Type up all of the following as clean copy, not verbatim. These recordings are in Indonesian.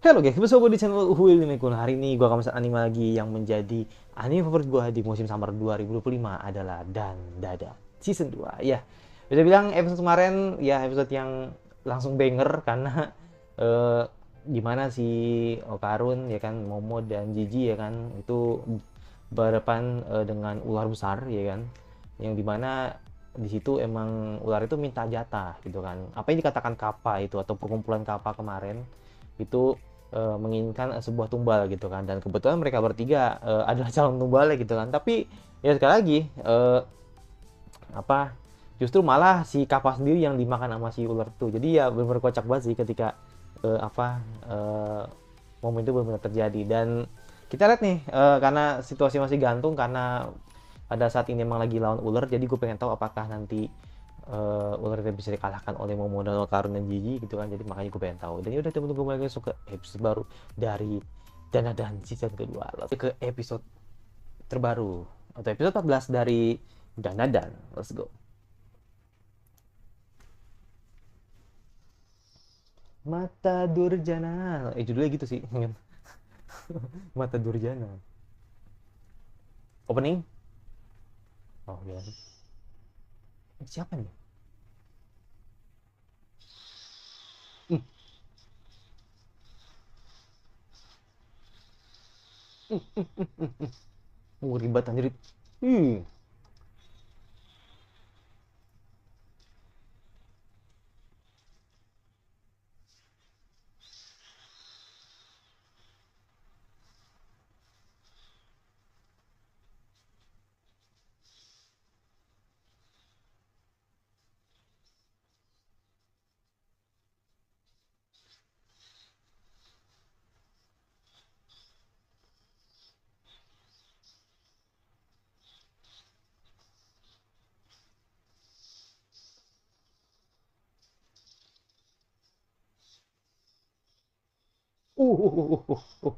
Halo guys, bersama di channel Uhuil Nimekun. Hari ini gue akan masak anime lagi yang menjadi anime favorit gue di musim summer 2025 adalah Dan Dada Season 2. Ya, bisa bilang episode kemarin ya episode yang langsung banger karena gimana si Okarun ya kan, Momo dan Gigi ya kan itu berhadapan dengan ular besar ya kan, yang dimana di situ emang ular itu minta jatah gitu kan. Apa yang dikatakan Kappa itu atau perkumpulan Kappa kemarin itu menginginkan sebuah tumbal gitu kan, dan kebetulan mereka bertiga adalah calon tumbalnya gitu kan. Tapi ya sekali lagi apa justru malah si Kappa sendiri yang dimakan sama si ular itu. Jadi ya benar-benar kocak banget sih ketika momen itu benar-benar terjadi. Dan kita lihat nih karena situasi masih gantung karena pada saat ini emang lagi lawan ular, jadi gue pengen tahu apakah nanti ular itu bisa dikalahkan oleh Momo dan Karun dan Gigi gitu kan. Jadi makanya gue pengen tahu. Dan ya udah, temen-temen gue mulai masuk ke episode baru dari Dana dan season kedua. Lalu ke episode terbaru atau episode 14 dari Dana dan. Let's go. Mata Durjana. Judulnya gitu sih. Mata Durjana. Opening. Oh ya. Siapa nih? Hmm. Ribet anjir. Hmm. Uh, uh, uh, uh, uh.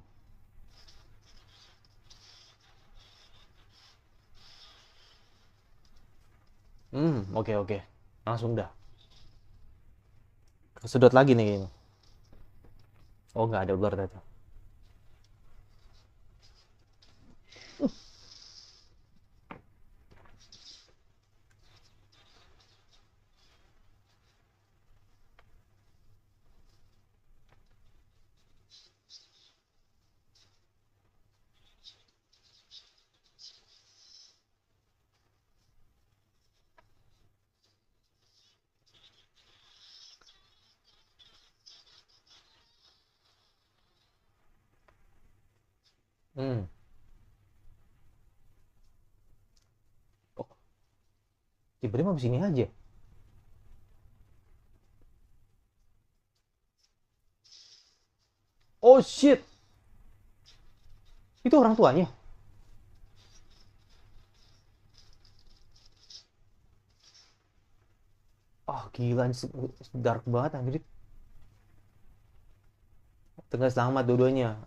Oke oke. Langsung dah. Kesedot lagi nih kayaknya. Oh, nggak ada ular ternyata. Hmm. Oh, tiba-tiba habis ini aja. Oh shit. Itu orang tuanya. Ah, gila, dark banget anjir. Tengah selamat dua-duanya.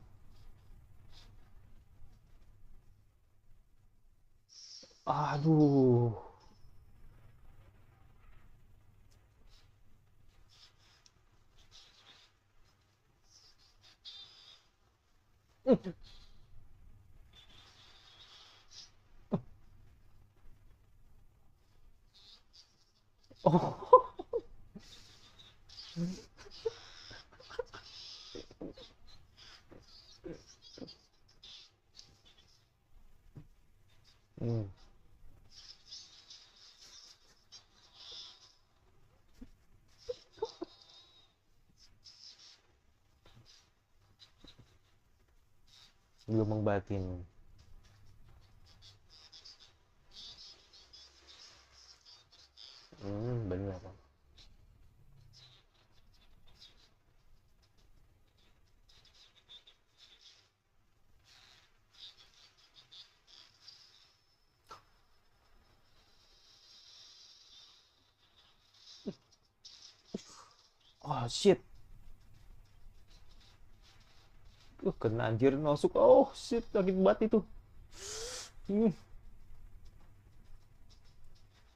Aduh. Oh. Hmm. Belum membatin. Bener. Oh shit. Kena anjir masuk. Oh shit, sakit banget itu. Hmm.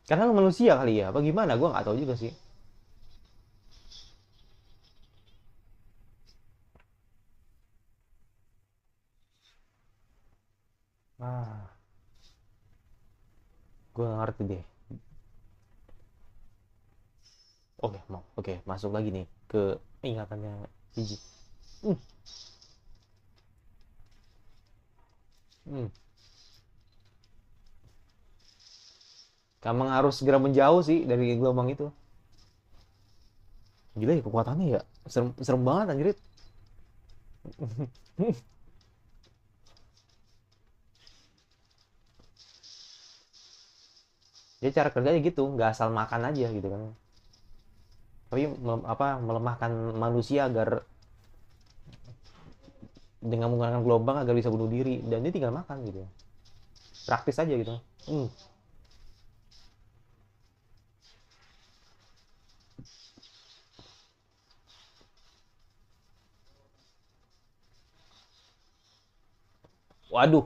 Karena lu manusia kali ya, apa gimana? Gua nggak tahu juga sih. Gue nggak ngerti deh. Oke, mau. Oke, masuk lagi nih ke ingatannya Gigi. Hmm, hmm. Kamu harus segera menjauh sih dari gelombang itu. Gila ya kekuatannya ya. Serem, serem banget anjir. Jadi cara kerjanya gitu, nggak asal makan aja gitu kan. Tapi melemahkan manusia agar dengan menggunakan gelombang agar bisa bunuh diri dan dia tinggal makan gitu. Praktis aja gitu. Hmm. Waduh,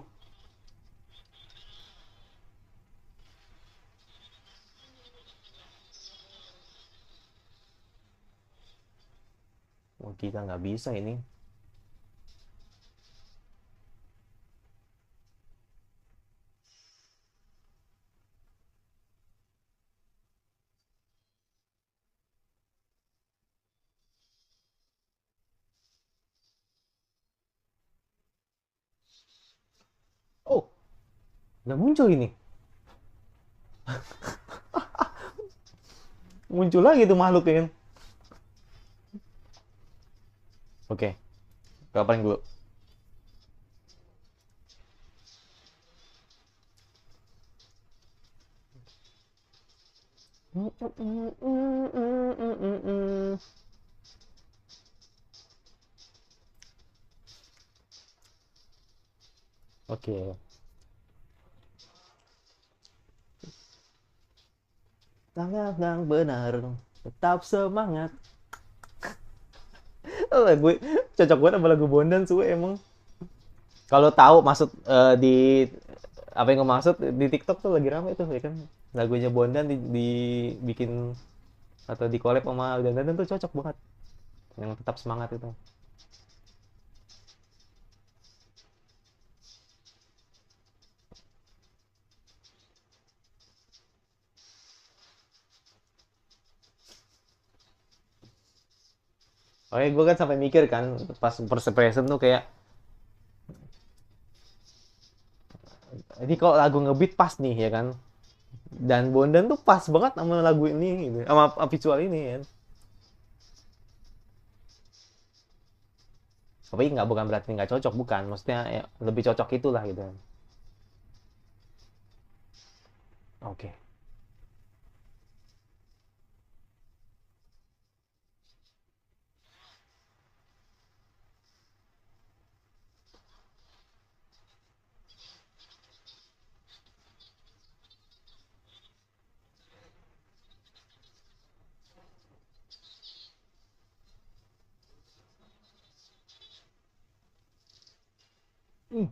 wah, kita nggak bisa ini. Oh, udah muncul ini. Muncul lagi tuh makhluk ya kan. Oke, kapan dulu? Oke. Tangan yang benar, tetap semangat. Oh, gue cocok banget sama lagu Bondan suwe emang. Kalau tahu maksud di apa yang gue maksud di TikTok tuh lagi rame tuh ya kan. Lagunya Bondan dibikin atau di collab sama Dandan tuh cocok banget. Yang tetap semangat itu. Oke, gue kan sampai mikir kan pas first impression tuh kayak ini kalau lagu ngebeat pas nih ya kan. Dan Bondan tuh pas banget sama lagu ini gitu, sama visual ini kan. Tapi nggak bukan berarti nggak cocok, bukan. Maksudnya ya, lebih cocok itulah gitu. Oke. Hmm,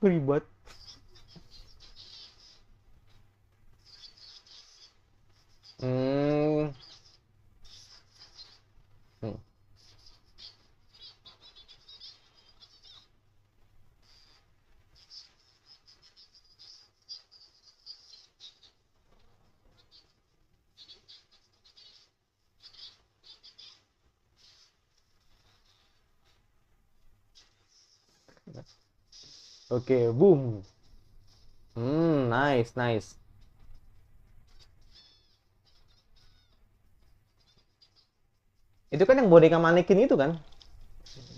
ribet. Hmm. Hmm. Oke, boom. Nice, nice. Itu kan yang boneka manekin itu kan?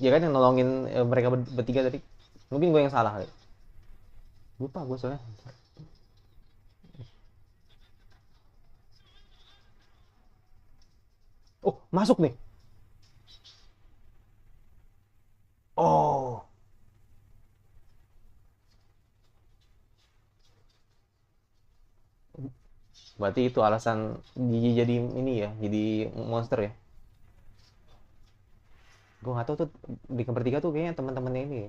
Ya kan yang nolongin mereka bertiga tadi. Mungkin gue yang salah kali. Lupa gue soalnya. Oh, masuk nih. Oh, berarti itu alasan Gigi jadi ini ya, jadi monster ya. Gue nggak tahu tuh di bertiga tuh kayaknya teman-temannya ini.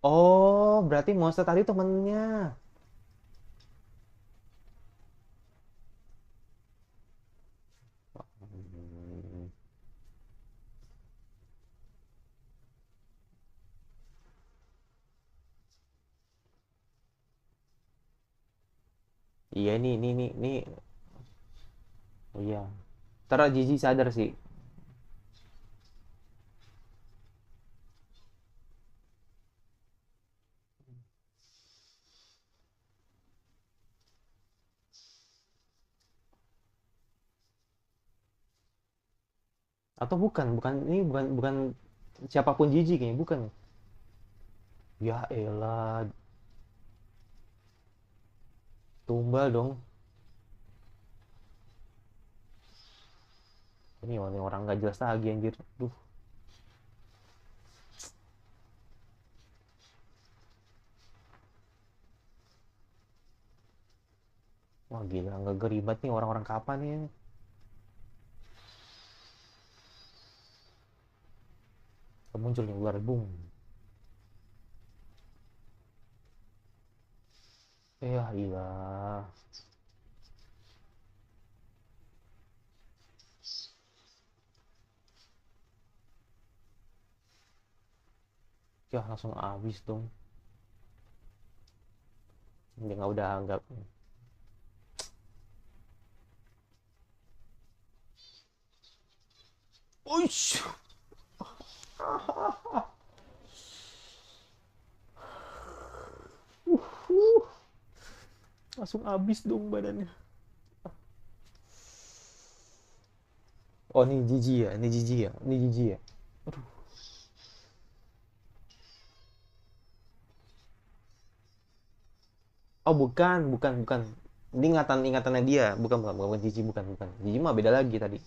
Oh, berarti monster tadi temennya. Iya, ini. Oh iya. Ntar Gigi sadar sih. Atau bukan, ini bukan siapapun Gigi kayaknya, bukan. Ya elah, tumbal dong. Ini orang nggak jelas lagi anjir. Duh, wah gila, nggak geribat nih orang-orang kapan nih. Muncul nih ular, bung. Ya ilah. Ya langsung habis dong. Dia nggak udah anggap. Uish. Langsung habis dong badannya. Oh ini Gigi ya, ini Gigi ya, ini Gigi ya. Aduh. Oh bukan. Ini ingatannya dia, bukan Gigi, bukan. Gigi mah beda lagi tadi.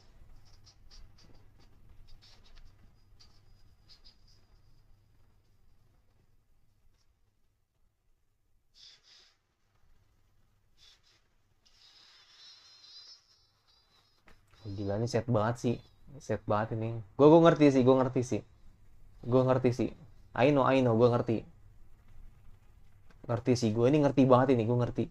Oh, gila ini set banget ini. Gue ngerti sih, gue ngerti sih. I know, gue ngerti. Ngerti sih, gue ini ngerti banget ini, gue ngerti.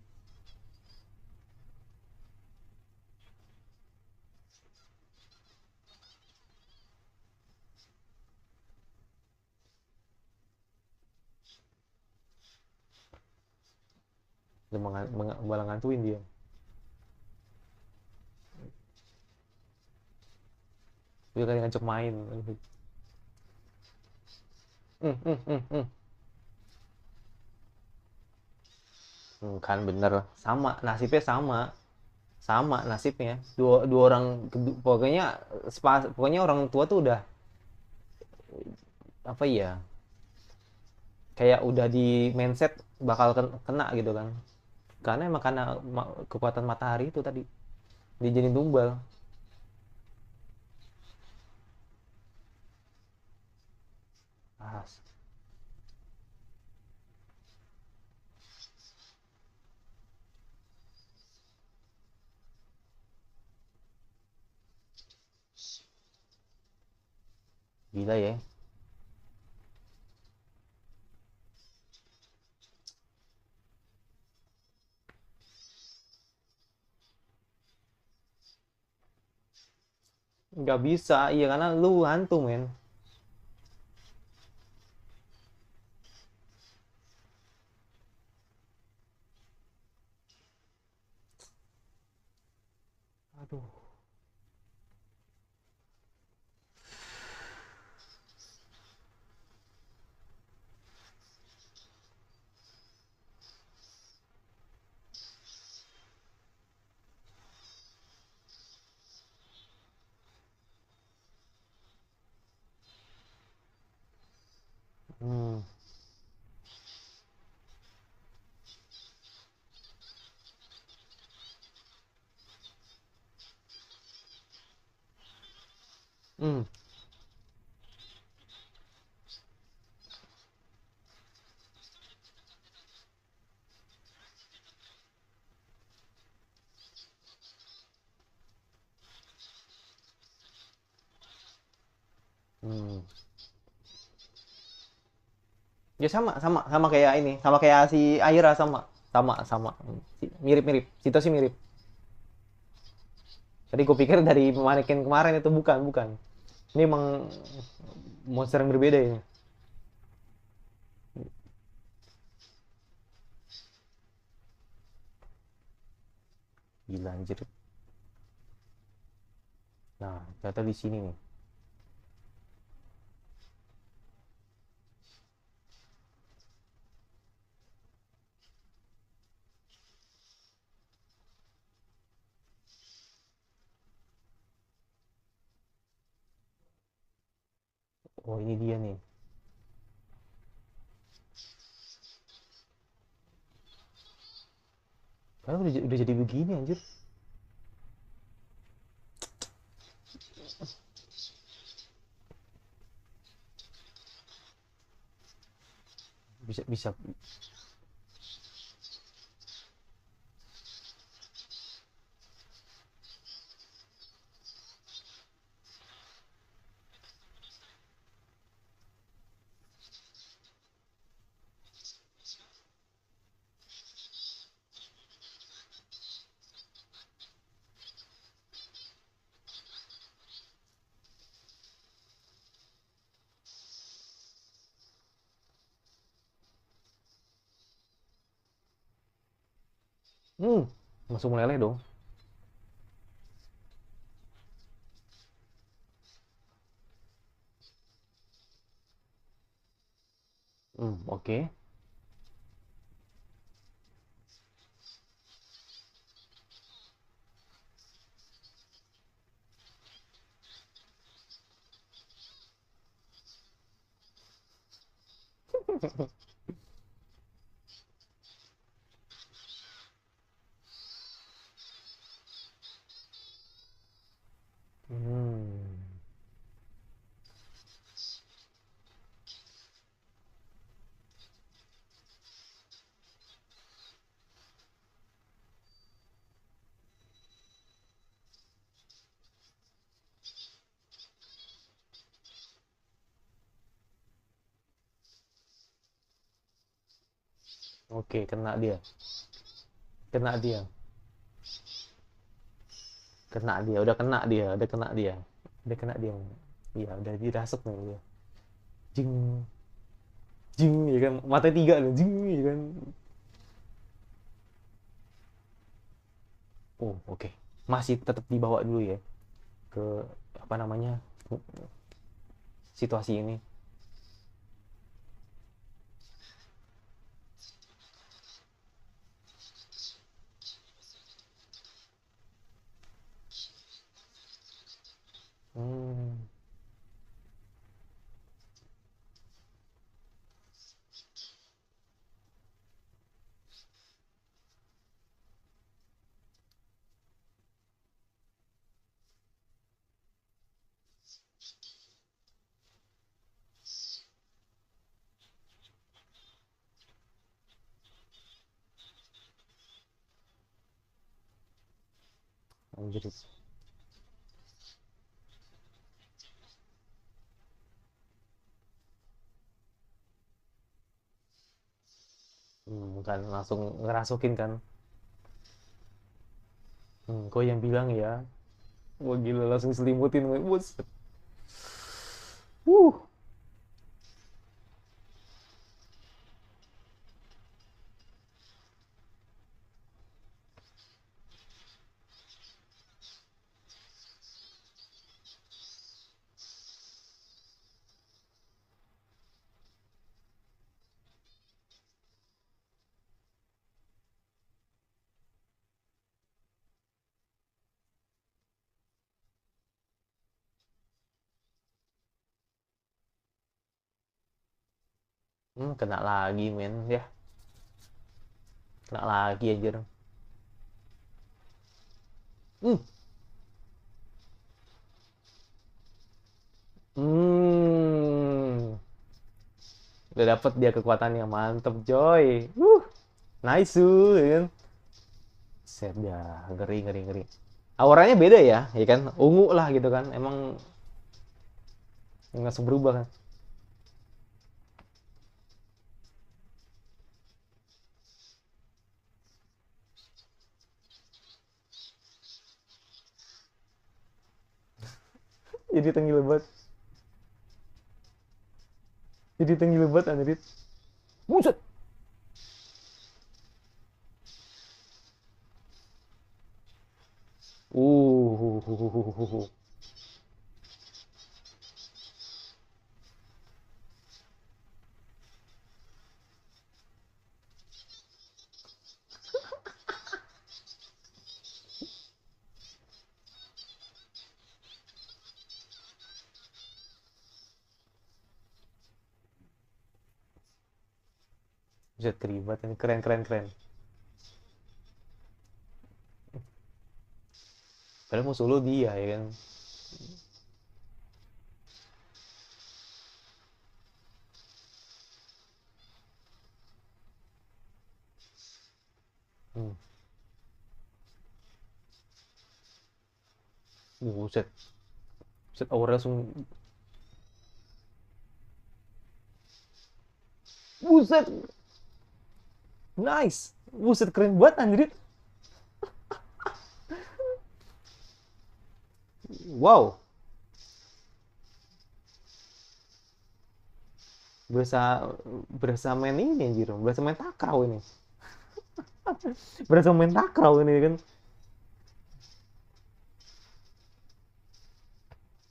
Dia malah ngantuin dia. Dia kali ngajak main. Hmm. Kan bener, sama nasibnya, sama nasibnya. Dua orang, pokoknya pokoknya orang tua tuh udah apa ya? Kayak udah di mindset bakal kena gitu kan. Karena emang karena kekuatan matahari itu tadi dijadiin tumbal. Ah, gila ya. Nggak bisa, iya karena lu hantu men. Aduh. Hmm. Hmm. Hmm. Ya sama kayak ini, sama kayak si Aira, sama mirip-mirip, situasi mirip. Tadi gue pikir dari manekin kemarin itu, bukan. Ini emang monster yang berbeda ini. Gila anjir. Nah, ternyata di sini nih. Oh, ini dia nih. Karena udah jadi begini anjir. Bisa bisa. Hmm, masuk meleleh dong. Oke. Hmm. Oke, kena dia. Kena dia. Kena dia, udah kena dia, udah kena dia. Udah kena dia. Iya, udah dirasuk nih dia. Jing, jing, ya kan. Mata tiga loh, jing, ya kan. Oh, oke. Masih tetap dibawa dulu ya ke apa namanya situasi ini. Hmm, anjir. Kan langsung ngerasukin kan. Kau yang bilang ya. Wah gila langsung selimutin. Buset. Uh, kena lagi men ya. Kena lagi anjir. Hmm. Hmm. Udah dapet dia kekuatannya mantep coy. Nice ya kan. Set ya, ngeri ngeri ngeri. Auranya beda ya, ya kan? Ungu lah gitu kan. Emang langsung berubah kan. Jadi tinggi lebat. Jadi tinggi lebat anjir. Buset. Uh, uh, uh, uh, uh, uh. Buset, keribat ini, keren, keren, keren. Padahal mau solo dia ya kan. Hmm. Buset, buset, aura langsung, buset, nice, buset, keren banget anjir. Wow, berasa berasa main ini anjir, berasa main takraw ini, berasa main takraw ini kan.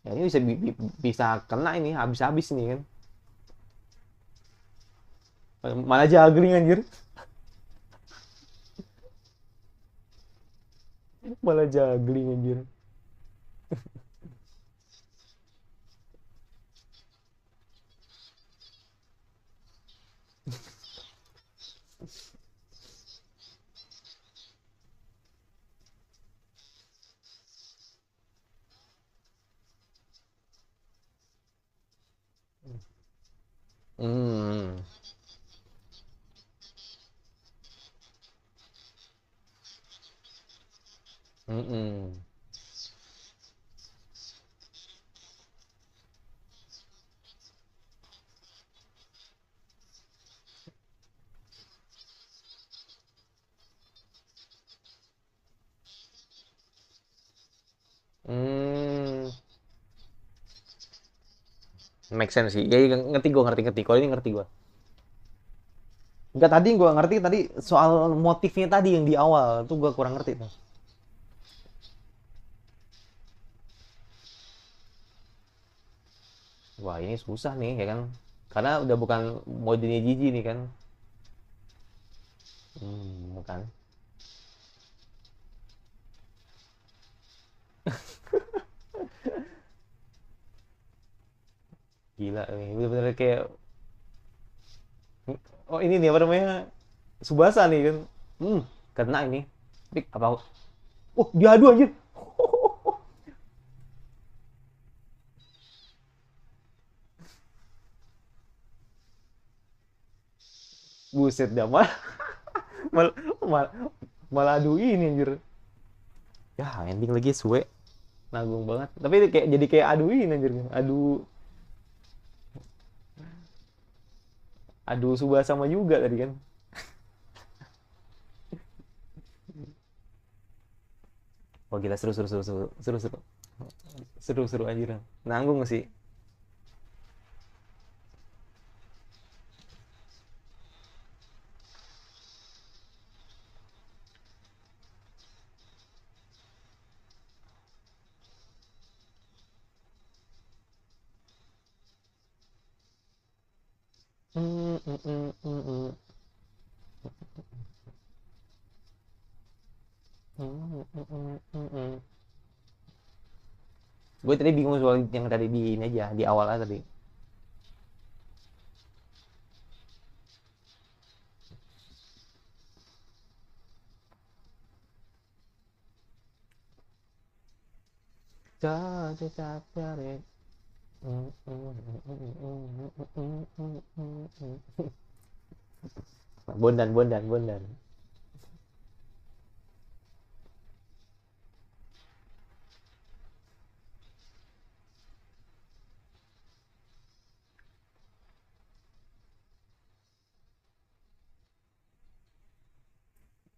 Ya ini bisa bisa kena ini habis-habis nih kan. Malah juggling anjir, malah juggling anjir. Hmm. Mm-mm. Hmm. Make sense sih. Ya, ya, ngerti gue, ngerti, ngerti. Kalau ini ngerti gue. Enggak, tadi gue ngerti tadi soal motifnya tadi yang di awal tuh gue kurang ngerti tuh. Wah, ini susah nih ya kan. Karena udah bukan modenya Gigi nih kan. Bukan. Gila nih. Bener-bener kayak, oh ini nih apa namanya? Subasa nih kan. Hmm, kena ini. Dik, apa? Oh, diadu anjir. Buset dah, mal, mal, malah adu ini anjir. Ya, ending lagi suwe. Nanggung banget. Tapi kayak jadi kayak adu ini anjir. Adu Subasa sama juga tadi kan. Oh gila, seru, seru, seru, seru, seru, seru, seru, seru anjir. Nanggung sih. Mm, mm, mm, mm, mm. Mm, mm, mm, mm, mm. Gue tadi bingung soal yang tadi di ini aja, di awal aja tadi. Bondan, bondan, bondan.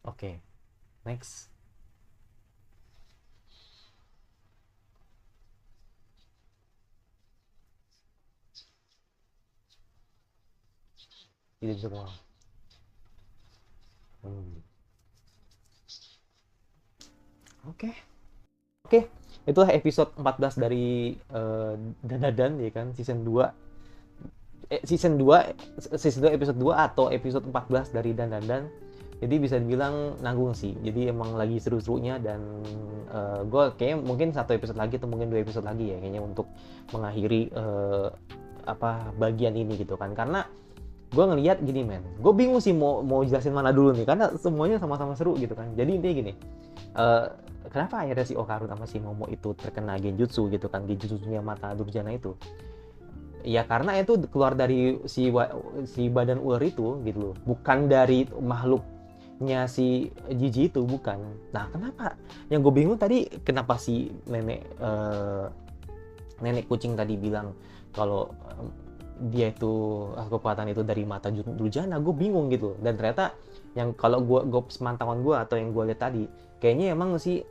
Oke, next. Itu semua. Hmm. Oke. Oke, itulah episode 14 dari Danadan ya kan, season 2 episode 2 atau episode 14 dari Danadan. Jadi bisa dibilang nanggung sih. Jadi emang lagi seru-serunya, dan gue kayaknya mungkin 1 episode lagi atau mungkin 2 episode lagi ya kayaknya untuk mengakhiri bagian ini gitu kan. Karena gue ngelihat gini men, gue bingung sih mau jelasin mana dulu nih, karena semuanya sama-sama seru gitu kan. Jadi intinya gini, kenapa akhirnya si Okarun sama si Momo itu terkena genjutsu gitu kan, genjutsunya mata durjana itu ya karena itu keluar dari si badan ular itu gitu loh, bukan dari makhluknya si Jiji itu, bukan. Nah kenapa yang gue bingung tadi, kenapa si nenek kucing tadi bilang kalau dia itu kekuatan itu dari mata durjana, gue bingung gitu. Dan ternyata yang kalau gue semantauan gue atau yang gue lihat tadi, kayaknya emang si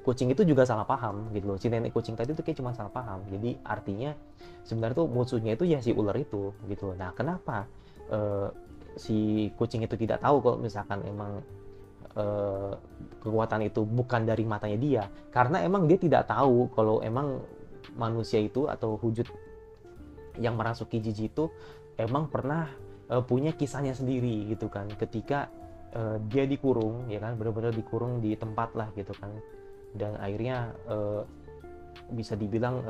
kucing itu juga salah paham gitu loh. Si nenek kucing tadi tuh kayak cuma salah paham. Jadi artinya sebenarnya tuh musuhnya itu ya si ular itu gitu. Nah kenapa si kucing itu tidak tahu kalau misalkan emang kekuatan itu bukan dari matanya dia? Karena emang dia tidak tahu kalau emang manusia itu atau wujud yang merasuki Jiji itu emang pernah punya kisahnya sendiri gitu kan, ketika dia dikurung ya kan, benar-benar dikurung di tempat lah gitu kan. Dan akhirnya bisa dibilang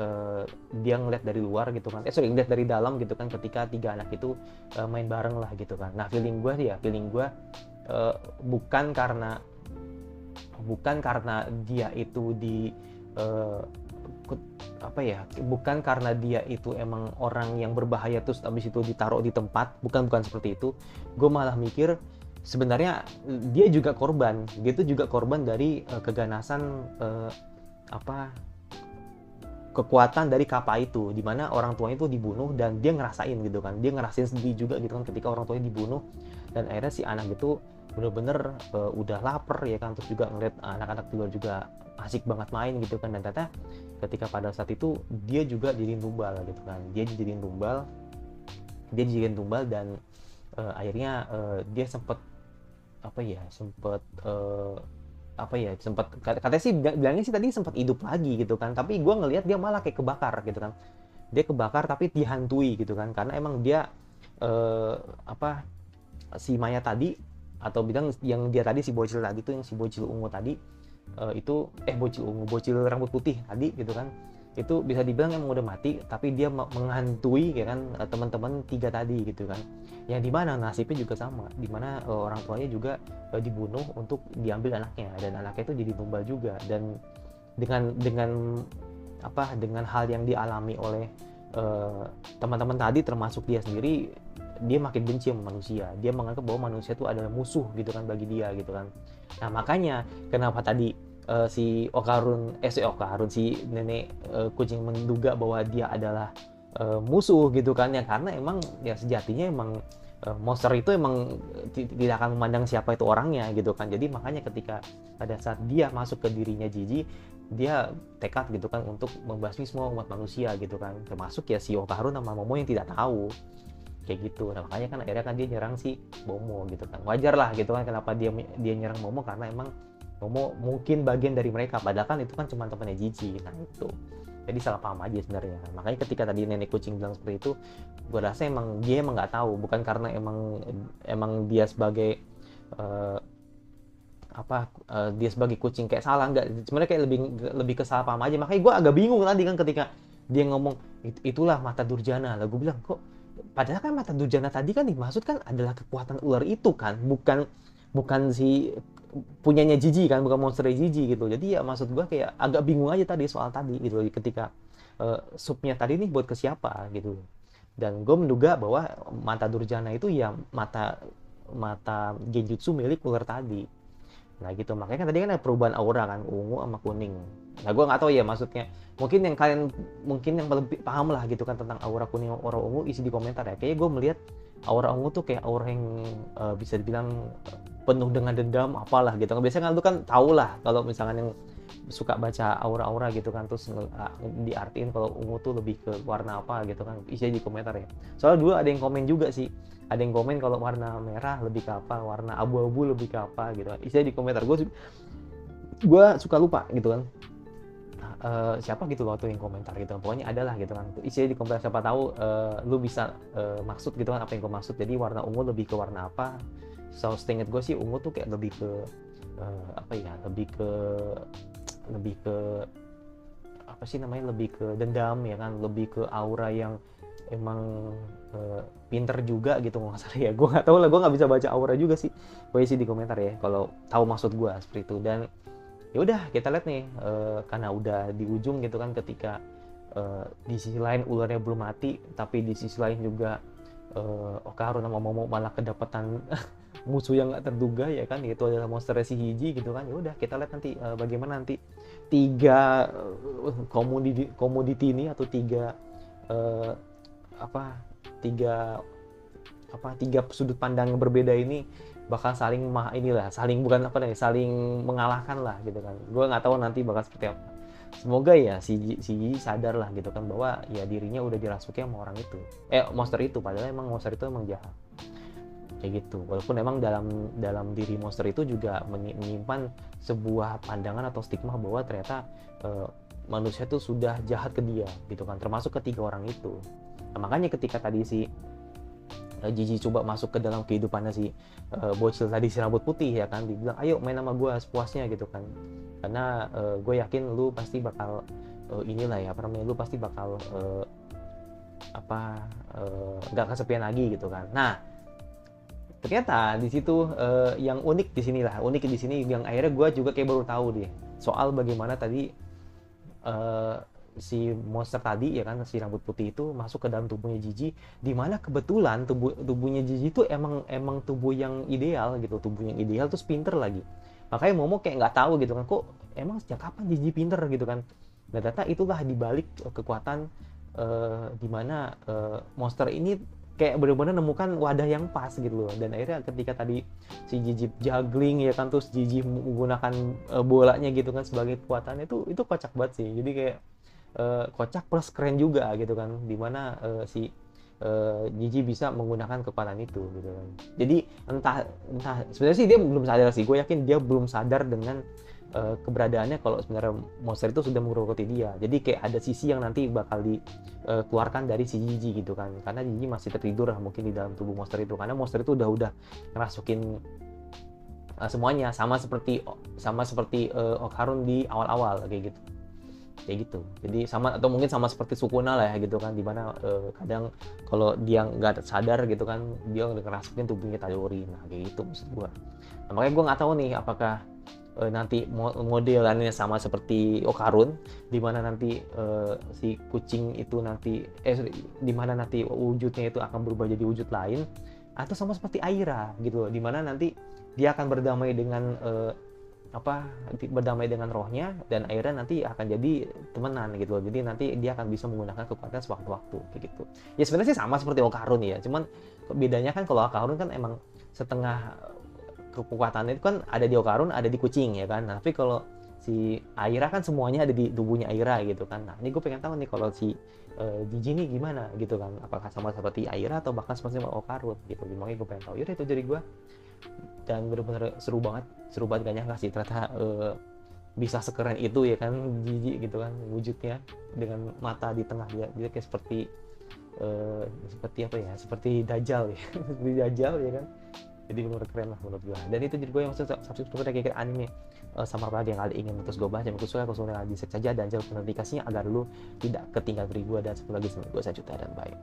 dia ngeliat dari luar gitu kan, ngeliat dari dalam gitu kan, ketika 3 anak itu main bareng lah gitu kan. Nah feeling gue bukan karena dia itu bukan karena dia itu emang orang yang berbahaya terus abis itu ditaruh di tempat, bukan seperti itu. Gue malah mikir sebenarnya dia juga korban dari keganasan kekuatan dari kappa itu, dimana orang tuanya itu dibunuh dan dia ngerasain gitu kan, dia ngerasain sendiri juga gitu kan ketika orang tuanya dibunuh. Dan akhirnya si anak itu bener-bener udah lapar ya kan, terus juga ngeliat anak-anak di luar juga asik banget main gitu kan. Dan ternyata ketika pada saat itu dia juga dijadiin tumbal gitu kan, dia dijadiin tumbal dan akhirnya dia sempat katanya sih bilangnya sih tadi sempat hidup lagi gitu kan, tapi gue ngelihat dia malah kayak kebakar gitu kan. Dia kebakar tapi dihantui gitu kan, karena emang dia si Maya tadi, atau bilang yang dia tadi si bocil tadi tuh, yang si bocil ungu tadi bocil rambut putih tadi gitu kan, itu bisa dibilang emang udah mati, tapi dia menghantui ya kan teman-teman 3 tadi gitu kan, yang dimana nasibnya juga sama, dimana orang tuanya juga dibunuh untuk diambil anaknya, dan anaknya itu jadi tumbal juga. Dan dengan hal yang dialami oleh teman-teman tadi, termasuk dia sendiri, dia makin benci sama manusia. Dia menganggap bahwa manusia itu adalah musuh gitu kan bagi dia gitu kan. Nah makanya kenapa tadi si nenek kucing menduga bahwa dia adalah musuh gitu kan ya, karena emang ya sejatinya emang monster itu emang tidak akan memandang siapa itu orangnya gitu kan. Jadi makanya ketika pada saat dia masuk ke dirinya Jiji, dia tekad gitu kan untuk membasmi semua umat manusia gitu kan, termasuk ya si Okarun sama Momo yang tidak tahu kayak gitu. Nah makanya kan akhirnya kan dia nyerang si Momo gitu kan, wajar lah gitu kan kenapa dia nyerang Momo, karena emang Momo mungkin bagian dari mereka, padahal kan itu kan cuma temannya Jiji. Nah itu jadi salah paham aja sebenarnya. Makanya ketika tadi nenek kucing bilang seperti itu, gue rasa emang dia emang nggak tahu, bukan karena emang dia sebagai dia sebagai kucing kayak salah, nggak, sebenarnya kayak lebih ke salah paham aja. Makanya gue agak bingung tadi kan ketika dia ngomong itulah mata durjana lah, gue bilang kok padahal kan mata durjana tadi kan dimaksud kan adalah kekuatan ular itu kan, bukan si punyanya Jiji kan, bukan monster Jiji gitu. Jadi ya maksud gue kayak agak bingung aja tadi soal tadi gitu, ketika subnya tadi nih buat ke siapa gitu. Dan gue menduga bahwa mata durjana itu ya mata genjutsu milik ular tadi. Nah gitu, makanya kan tadi kan ada perubahan aura kan, ungu sama kuning. Nah gue nggak tahu ya maksudnya, mungkin yang lebih paham lah gitu kan tentang aura kuning, aura ungu, isi di komentar ya. Kayaknya gue melihat aura ungu tuh kayak aura yang bisa dibilang penuh dengan dendam apalah gitu kan. Biasanya kan lu kan tau lah kalau misalkan yang suka baca aura-aura gitu kan, terus diartiin kalau ungu tuh lebih ke warna apa gitu kan, isi di komentar ya. Soalnya dulu ada yang komen juga sih, ada yang komen kalau warna merah lebih ke apa, warna abu-abu lebih ke apa gitu kan, isi di komentar. Gue suka lupa gitu kan. siapa gitu waktu yang komentar gitu, pokoknya adalah gitu kan, isinya di komentar siapa tahu lu bisa maksud gitu kan apa yang gue maksud. Jadi warna ungu lebih ke warna apa, so seinget gue sih ungu tuh kayak lebih ke apa ya, lebih ke apa sih namanya, lebih ke dendam ya kan, lebih ke aura yang emang pinter juga gitu nggak salah ya. Gue nggak tahu lah, gue nggak bisa baca aura juga sih, gue isi di komentar ya kalau tahu maksud gue seperti itu. Dan ya udah kita lihat nih, karena udah di ujung gitu kan, ketika di sisi lain ularnya belum mati, tapi di sisi lain juga Okarun sama Momo malah kedapatan musuh yang nggak terduga ya kan, itu adalah monster si Hiji gitu kan. Ya udah kita lihat nanti bagaimana nanti tiga komoditi ini, atau tiga eh, apa tiga tiga sudut pandang yang berbeda ini bakal saling saling bukan apa nih, saling mengalahkan lah gitu kan. Gue nggak tahu nanti bakal seperti apa. Semoga ya si Gigi sadar lah gitu kan, bahwa ya dirinya udah dirasuki sama orang itu, monster itu, padahal emang monster itu emang jahat kayak gitu. Walaupun emang dalam diri monster itu juga menyimpan sebuah pandangan atau stigma bahwa ternyata manusia tuh sudah jahat ke dia gitu kan, termasuk ketiga orang itu. Nah, makanya ketika tadi si Gigi coba masuk ke dalam kehidupannya si bocil tadi si rambut putih ya kan, dibilang ayo main sama gue sepuasnya gitu kan, karena gue yakin lu pasti bakal inilah ya apa namanya, lu pasti bakal nggak kesepian lagi gitu kan. Nah ternyata di situ yang unik di sini yang akhirnya gue juga kayak baru tahu deh soal bagaimana tadi si monster tadi ya kan, si rambut putih itu masuk ke dalam tubuhnya Gigi, dimana kebetulan tubuhnya Gigi itu emang tubuh yang ideal gitu, tubuh yang ideal terus pinter lagi. Makanya Momo kayak nggak tahu gitu kan, kok emang sejak kapan Gigi pinter gitu kan. Nah ternyata itulah dibalik kekuatan dimana monster ini kayak benar-benar nemukan wadah yang pas gitu loh. Dan akhirnya ketika tadi si Gigi juggling ya kan, terus Gigi menggunakan bolanya gitu kan sebagai kekuatannya, itu kocak banget sih. Jadi kayak kocak plus keren juga gitu kan, dimana si Gigi bisa menggunakan kekuatan itu gitu kan. Jadi entah sebenarnya sih dia belum sadar sih, gue yakin dia belum sadar dengan keberadaannya kalau sebenarnya monster itu sudah menggerogoti dia. Jadi kayak ada sisi yang nanti bakal dikeluarkan dari si Gigi gitu kan, karena Gigi masih tertidur lah mungkin di dalam tubuh monster itu, karena monster itu udah ngerasukin semuanya, sama seperti Okarun di awal-awal kayak gitu. Jadi sama, atau mungkin sama seperti Sukuna lah ya gitu kan, dimana kadang kalau dia nggak sadar gitu kan, dia udah ngerasukin tubuhnya Tadori. Nah kayak gitu maksud gue. Nah, makanya gue nggak tahu nih apakah nanti modelannya sama seperti Okarun, dimana nanti si kucing itu nanti dimana nanti wujudnya itu akan berubah jadi wujud lain, atau sama seperti Aira gitu, dimana nanti dia akan berdamai dengan berdamai dengan rohnya, dan akhirnya nanti akan jadi temenan gitu loh. Jadi nanti dia akan bisa menggunakan kekuatan sewaktu-waktu kayak gitu. Ya sebenarnya sih sama seperti Okarun ya, cuman bedanya kan kalau Okarun kan emang setengah kekuatannya itu kan ada di Okarun, ada di kucing ya kan. Nah, tapi kalau si Aira kan semuanya ada di tubuhnya Aira gitu kan. Nah ini gue pengen tahu nih kalau si Gigi nih gimana gitu kan, apakah sama seperti Aira atau bahkan seperti Okarun gitu. Makanya gue pengen tahu. Yaudah itu dari gue. Dan bener-bener seru banget gak nyangka sih ternyata bisa sekeren itu ya kan Gigi gitu kan wujudnya, dengan mata di tengah dia kayak seperti apa ya, seperti Dajjal ya seperti Dajjal ya kan. Jadi bener-bener keren lah menurut gue. Dan itu jadi gue yang maksud subscriber kayak anime sama apa yang kalian ingin terus gue bahas, yang khususnya di search saja dan jangan lupa notifikasinya agar lu tidak ketinggalan dari gue. Dan sekali lagi sampai gue 1 juta dan bye.